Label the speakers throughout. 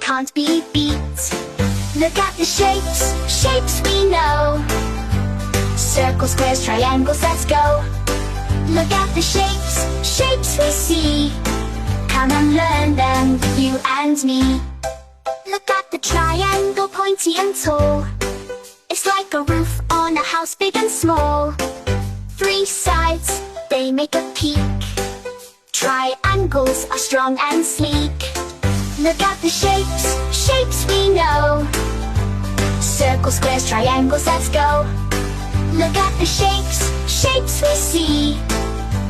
Speaker 1: can't be beat. Look at the shapes, shapes we know. Circles, squares, triangles, let's go. Look at the shapes, shapes we see. Come and learn them, you and me. Look at the triangle, pointy and tall. It's like a roof on a house, big and small. Three sides, they make a peak. Triangles are strong and sleek. Look at the shapes, shapes we know. Circles, squares, triangles, let's go. Look at the shapes, shapes we see.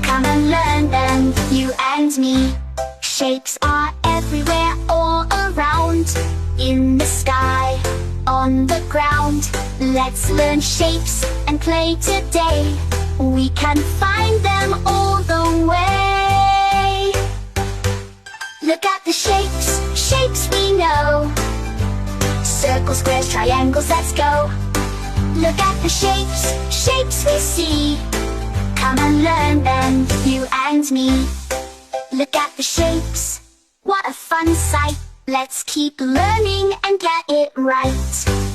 Speaker 1: Come and learn them, you and me. Shapes are everywhere, all around. In the sky, on the ground. Let's learn shapes and play today. We can find them all the way. Look at the shapes, shapes we know. Circles, squares, triangles, let's go. Look at the shapes, shapes we see. Come and learn them, you and me. Look at the shapes, what a fun sight. Let's keep learning and get it right.